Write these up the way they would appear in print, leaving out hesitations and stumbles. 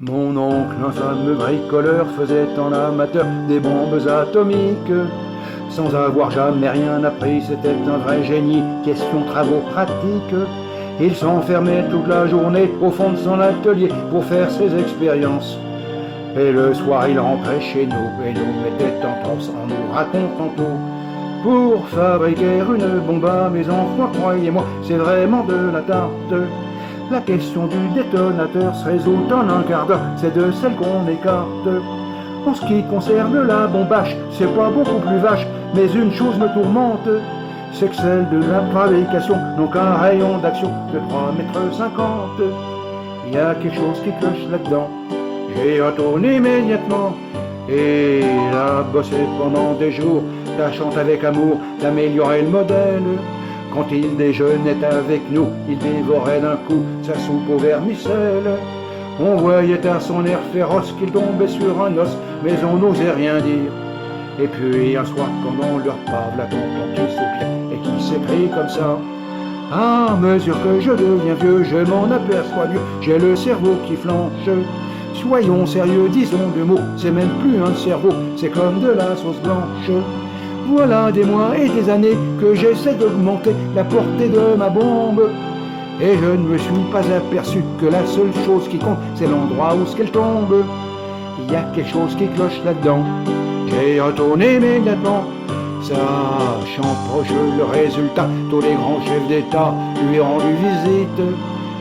Mon oncle, un fameux bricoleur, faisait en amateur des bombes atomiques. Sans avoir jamais rien appris, c'était un vrai génie, question travaux pratiques. Il s'enfermait toute la journée au fond de son atelier pour faire ses expériences. Et le soir, il rentrait chez nous et nous mettait en transe en nous racontant tout. Pour fabriquer une bombe à mes enfants, croyez-moi, c'est vraiment de la tarte. La question du détonateur se résout en un quart d'heure, c'est de celle qu'on écarte. En ce qui concerne la bombache, c'est pas beaucoup plus vache, mais une chose me tourmente, c'est que celle de la fabrication n'ont qu'un rayon d'action de 3,50 m. Il y a quelque chose qui cloche là-dedans. J'ai retourné immédiatement et il a bossé pendant des jours, tâchant avec amour d'améliorer le modèle. Quand il déjeunait avec nous, il dévorait d'un coup sa soupe au vermicelle. On voyait à son air féroce qu'il tombait sur un os, mais on n'osait rien dire. Et puis un soir, pendant le repas, la tonton qui soupire et qui s'écrie comme ça: à mesure que je deviens vieux, je m'en aperçois mieux, j'ai le cerveau qui flanche. Soyons sérieux, disons deux mots, c'est même plus un cerveau, c'est comme de la sauce blanche. Voilà des mois et des années que j'essaie d'augmenter la portée de ma bombe. Et je ne me suis pas aperçu que la seule chose qui compte, c'est l'endroit où qu'elle tombe. Il y a quelque chose qui cloche là-dedans. J'ai retourné immédiatement, sachant proche le résultat. Tous les grands chefs d'État lui ont rendu visite.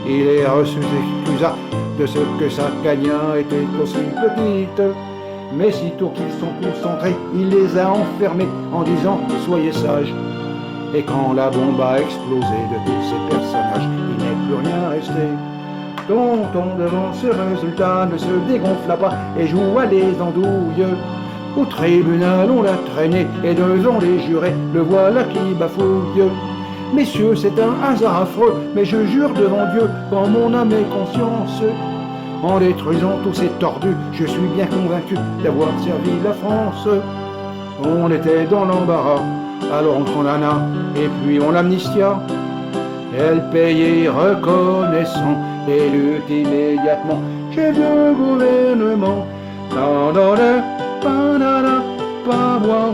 Il est reçu s'excusa de ce que sa cagna était aussi petite. Mais sitôt qu'ils sont concentrés, il les a enfermés en disant « Soyez sages ». Et quand la bombe a explosé de tous ces personnages, il n'est plus rien resté. Tonton, devant ce résultat, ne se gonfla pas et joua les andouilles. Au tribunal, on l'a traîné et devant les jurés, le voilà qui bafouille. Messieurs, c'est un hasard affreux, mais je jure devant Dieu, dans mon âme et conscience, en détruisant tous ces tordus, je suis bien convaincu d'avoir servi la France. On était dans l'embarras, alors on condamna, et puis on l'amnistia. Elle payait reconnaissant et lutte immédiatement. Chef de gouvernement, pas moi,